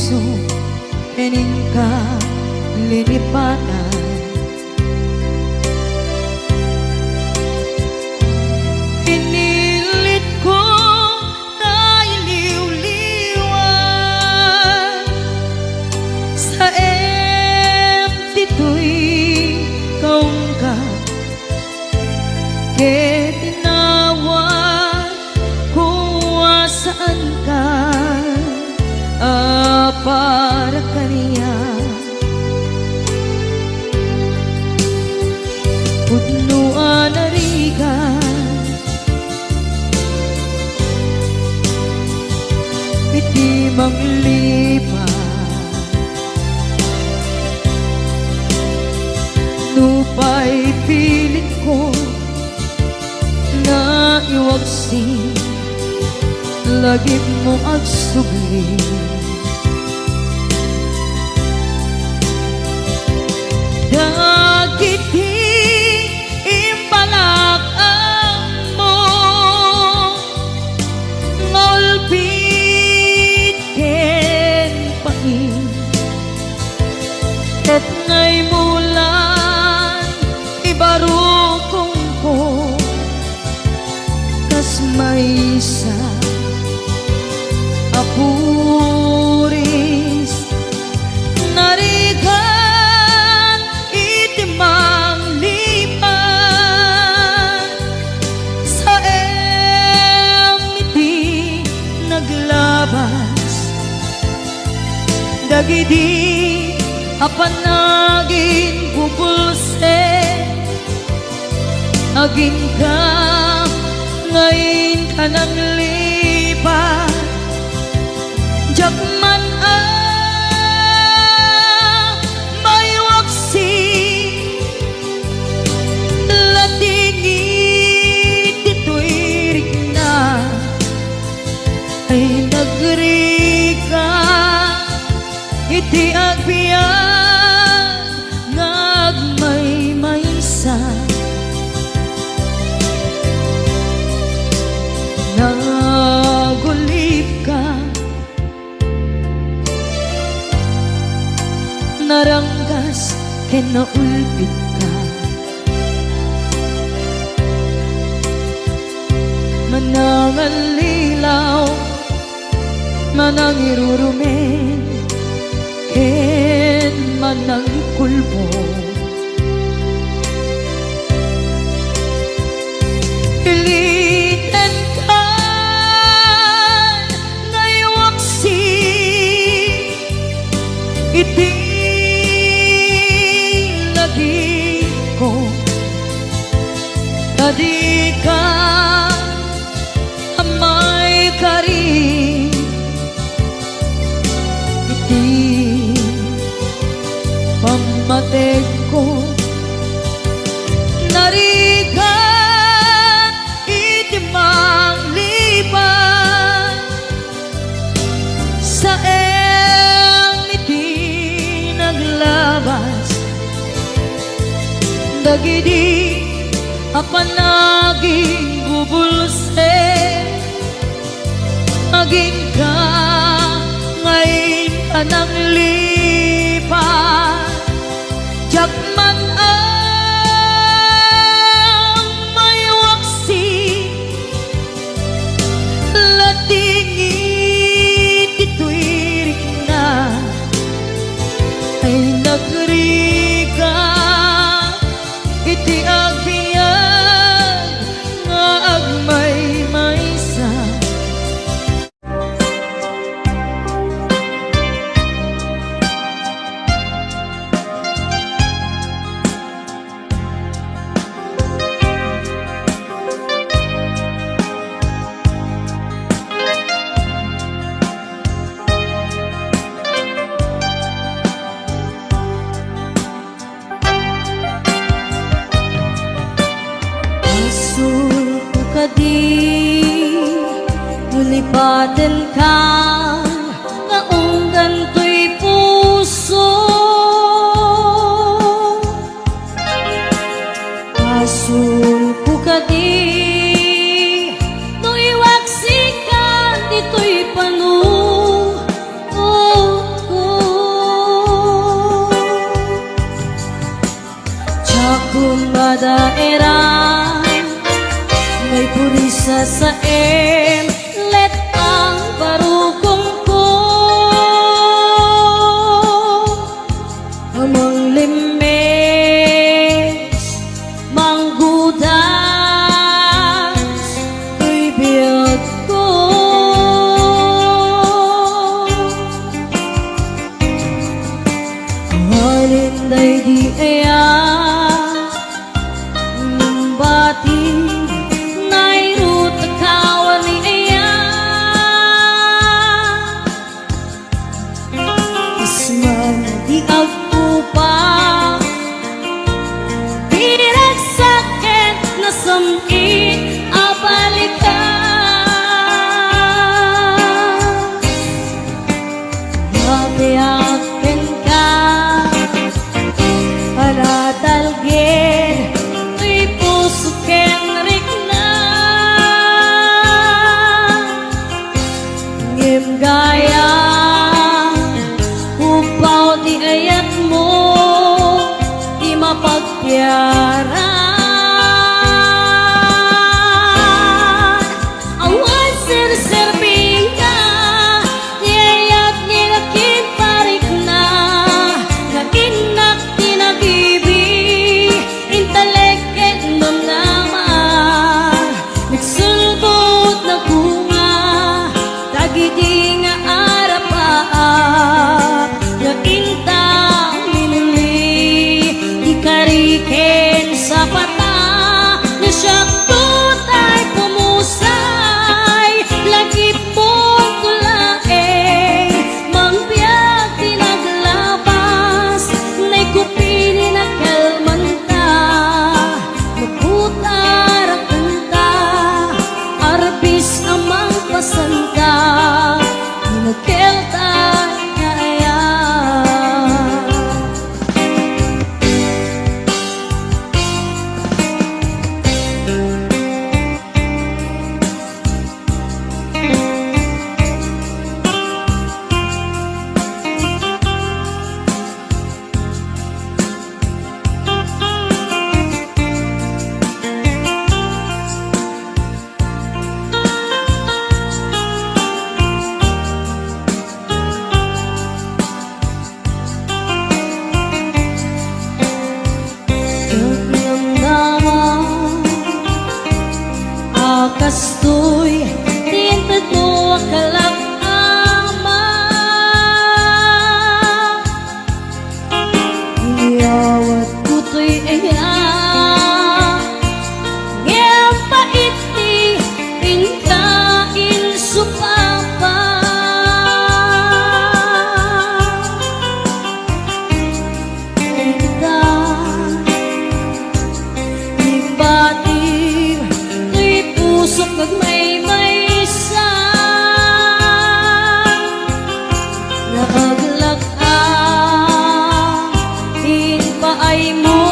puso ening ka linipatan. Pinilit ko na iliw-liwan sa empty to'y kaung ka. Kaya tinawag kung saan ka, para kaniya. Pudnuan na rigan, piti manglipat, nupay pilit ko na iwagsin, lagip mo agsugli. Dagiti imbalak ang mo, ngolpit ken pain, ket ngay mulan ibarukong ko, kas may sa apuris narigan itimang lipan sa emiti naglabas. Dagidi apanagin bubulse, agin ka ngayon ka nang lipat. Jakman may waksi, latingit ito'y rigna, ay nagrika iti agbiyan ngagmay-maysa. Nagulip ka, naranggas ken naulpit ka, manangalilaw manangirurumen ken manangkulbo. Piliten ka ngaywaksi iti ko, tadi ka amay kari iti pamateg ko, narigan iti manglipan sa iti naglabas. Dagidi apanaging bubulse, aging ka ngayon ka nang lipat. Jakman may waksi, latingit ito'y rigna, ay nagrika iti agbiyan nga agmay-maysa. Nulipatan ka nga unggan to'y puso, pasulpo ka di no iwaksikan dito'y panu, oh, nasaem let ang barugong ko amang limes manggudas tuy biyag ko halinday di aya bati nairut kawan iya isman di agpupa direk sakit na sumi abalikan yabiakin ka anatalgin pusuken rikna ngim gaya upaw di ayat mo di mapagpiaran awan sir-sirbing ka di ayat nilakin parik na nakinak tinabibi intalek nagsulbot na bunga tagidi nga arapaap nga inta minuli ikariken sa pata na siyakto tay pumusay lagi pong tulae mangbiag tinaglabas na'y kupili na kalmanta maputar arbis amang pasanta nagkelta na aya kastoy tintad mo akalak ama iyawat kutoy iya ngayang paiti inkain supapa kita ibating pusok nagmay-may sa nakaglakan inpaay mo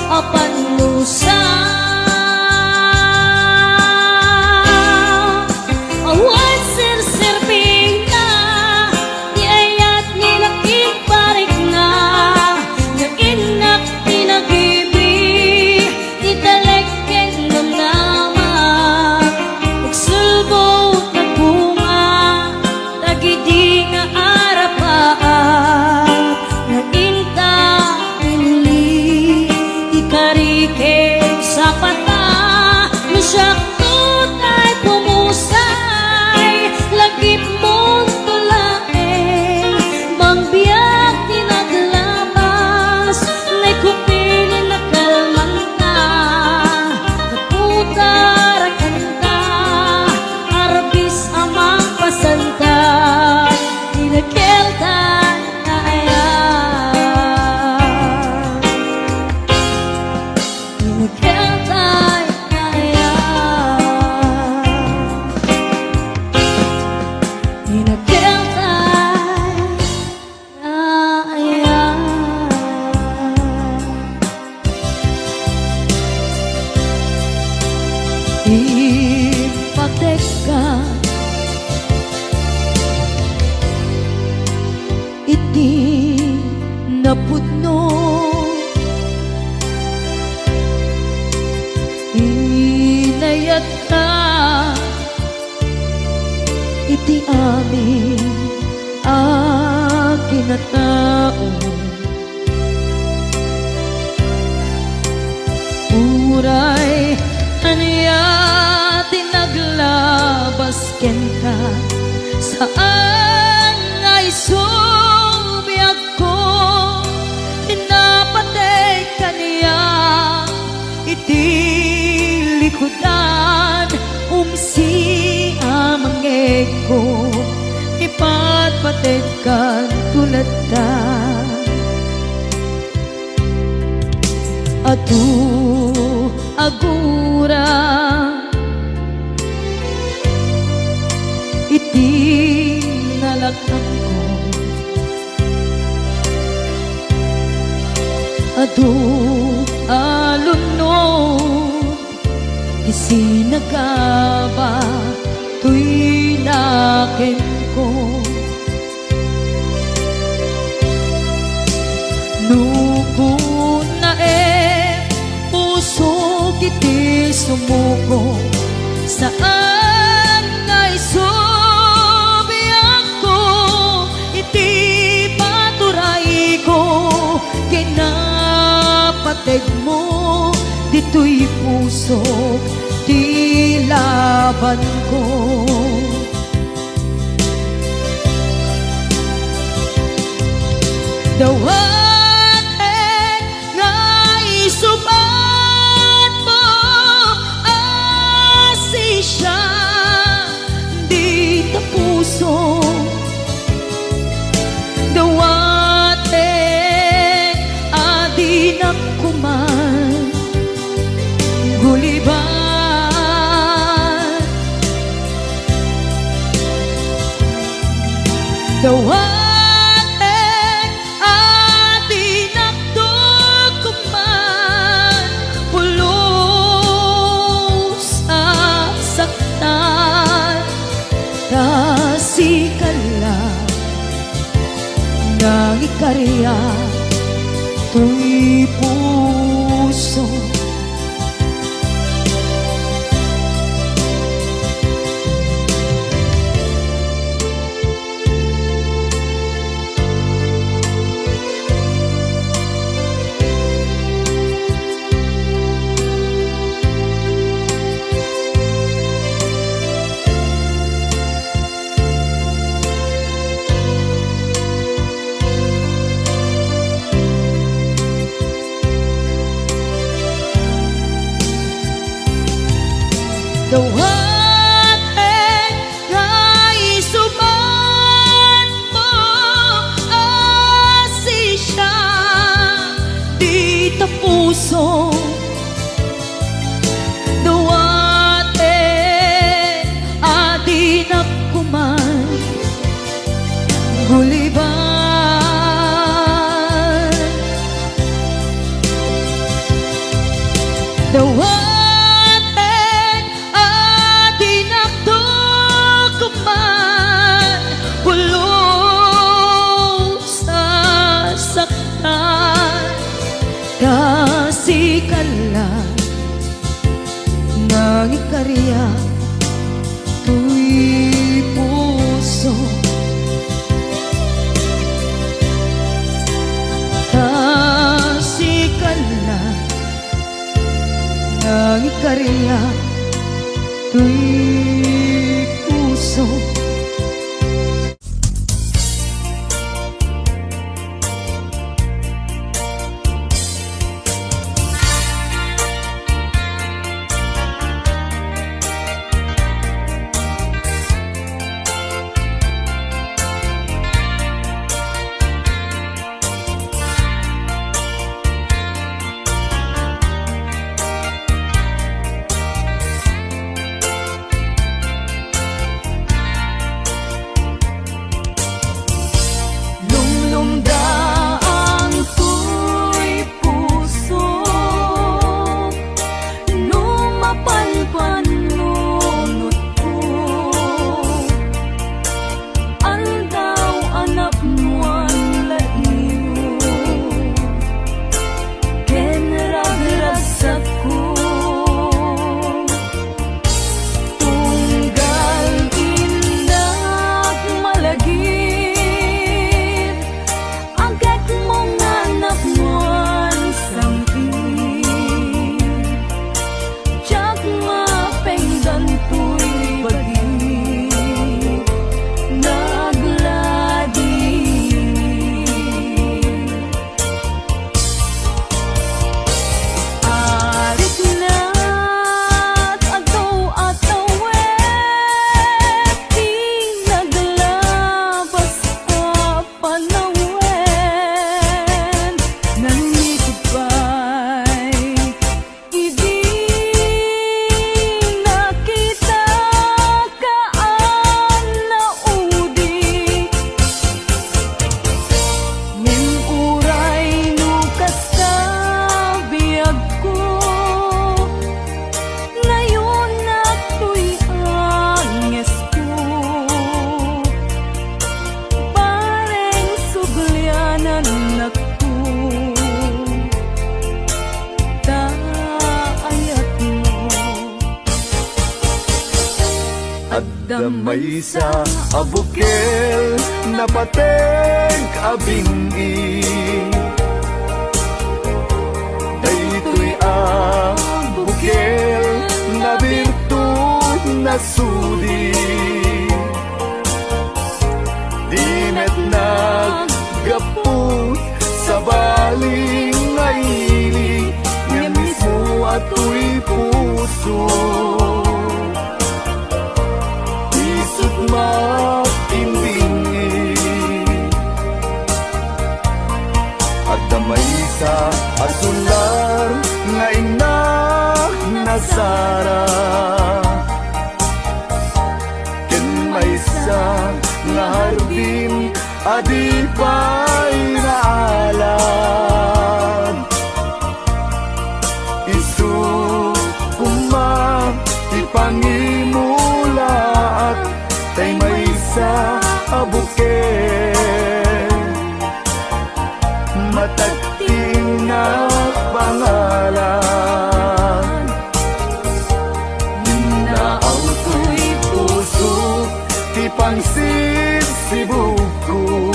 apan lusa awan sir-sirbing ka di ayat nilaking parik na nag-inak tinagibi italek nagsulbot na bunga tagidi nga arapaat naginta pinuli ikariken sa pata nasyakto tay pumusay lagip mong tulae mangbiyak tinaglabas na'y kupili na kalmanta naputar pasanta inakelta na aya inakelta na aya inakelta na aya ipagteka iti napudno inay ti amin kinatao. Uray anya tinaglabas ken ka, saan ngay subiyag ko, tinapatay kaniya iti likodan, umsi amangeg ko, ipatpatid kan tulad ta. Adu agura iti nalakhan ko, adu alunod isinagaba tuy naken ko. Nukun na puso kiti sumuko, saan ngay subiyag ko, iti paturay ko, kinapateg mo, dito'y puso, di laban ko. Dawaten ngay subat mo, asi siya di tapuso. Dawaten adi nakuman guliban. Dawaten nang ikarya tuy puso. Dawaten ngay subat mo, asi siya di tapuso. Dawaten adi nakuman guliban. Dawaten kasikala nang ikarya tuy puso. Kasikala nang ikarya tuy puso. Damay sa abukel na pateng abingi, daytoy abukel na birtud na sudi. Di met naggapot sa baling ngaili, nga mismo ato'y puso. Isut makimbingi, at damay sa asular nga inak nasara. Ken may sa nga harbin adi pa'y naalam. Isu kumang ipangimulaat tay may sa abukel, matagting na pangalan. Naaw to'y puso ti pangsisibuko,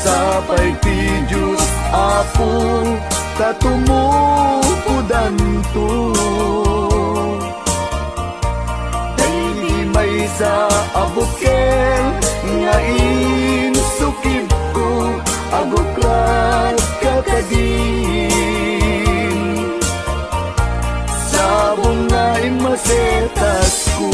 sapay ti Diyos Apo tatumupudan to. May sa abukel nga insukib ko, aguklat kakadin sabong nga imasetas ko.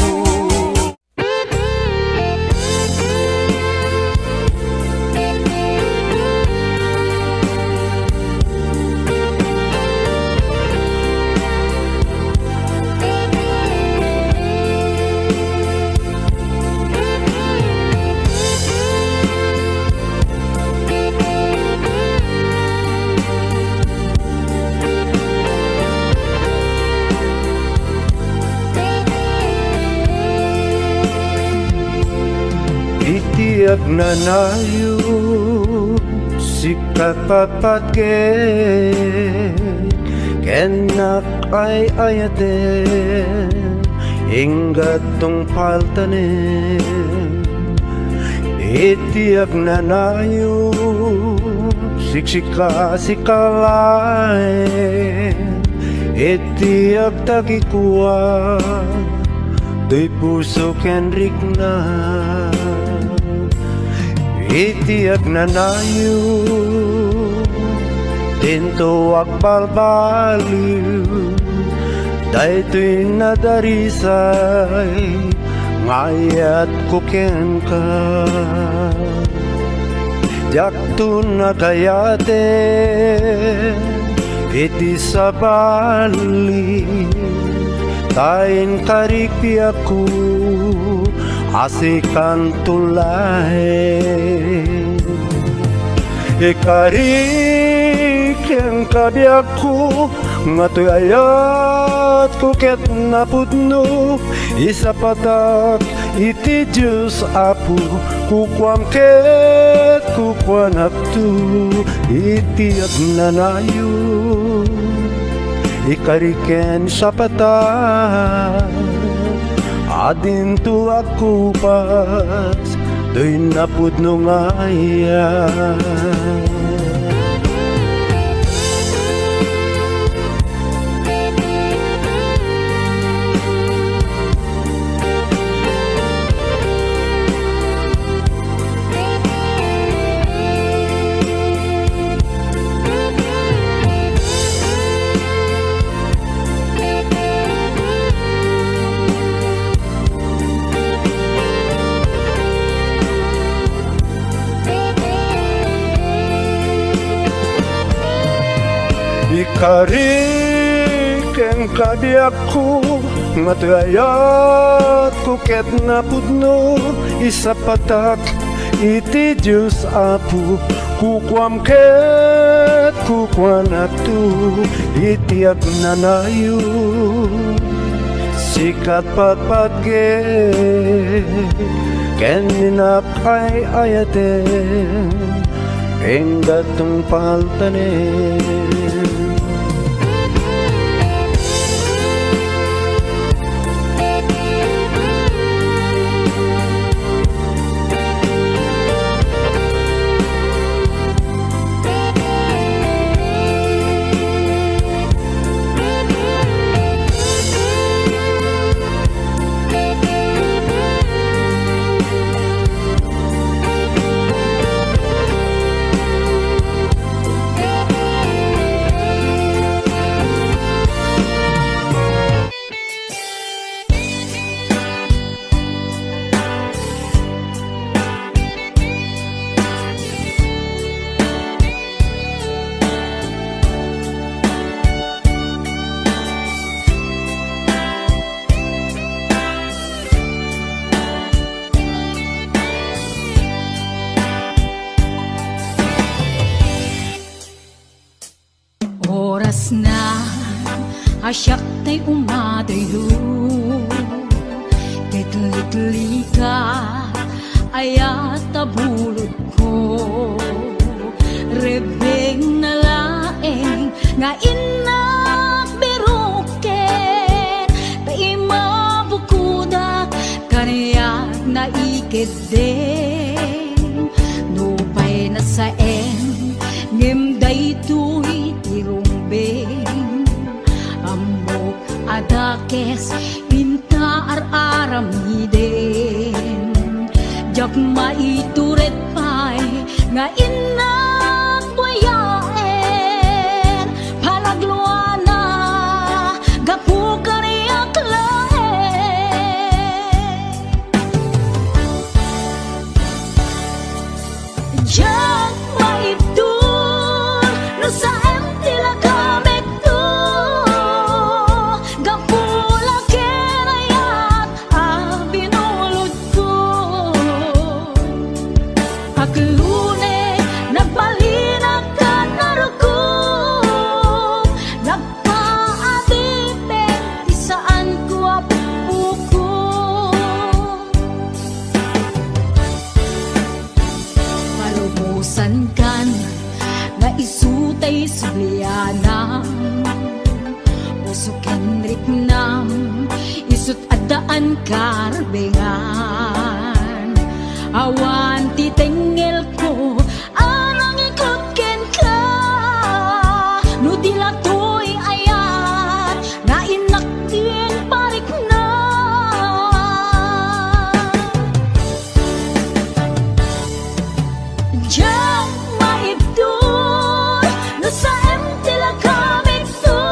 Itiyak na nayo sikat papatket, kenak ay ayaten ingat tong paltanen. Itiyak na nayo siksika sikalain, itiyak takikuwa do'y puso kenrik na. Itiyak na nayo tinto akbalbaliw, daytoy nadarisay ngayat kuken ka. Diyak to nakayate iti sabali, tain karikpi ako asikan tulay. Ikarik yang kabiyak ko nga to'y ayat ko ket napudno, isa patak iti Diyos Apo kukwam ket kukwanap to. Iti agnanayo ikariken sa patak adin to ako pas do'y napudno ngayan. Ikarik ang kabiyak ko nga to'y ayat ko ket napudno, isa patak iti Diyos Apo kukwam ket kukwanap to. Iti agnanayo sikat patpatget ken ninap ay ayaten enggat tong paltanen. asyak tay umadayo. Kitli ka ayat tabulod ko, rebeng na laeng nga inak biruken, taima bukudak kaniyak na ikideng, nupay na saen ngem daytoy tirumbeng, amok adakes pinta aramiden, jak maituret pay nga inak buyaen, palagluana gapu kariyak laen. Jak maitur no sa tila kamek to, gapula kerayat binulod ko. Aklune nagbalinag ka narugong, nagpaadipin isaan ko apuko. Malumusan kan nga isutay sublianam, usok nam isut adaan karbengan, awan titengel ko anang ikot ken ka, no dilatoy ayat na inaktin parik na. Jak maibdol no sa tila kamik to,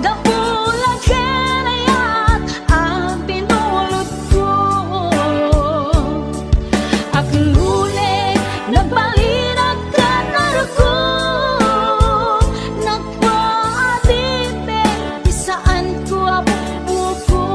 gapula kerayat ang pinulot ko. Aklune nagbalinag ka narugong, nagpaadipin isaan ko apuko.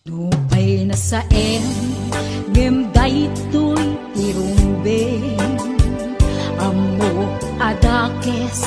Nupay na saen ngem daytoy tirumbeng, amo adakes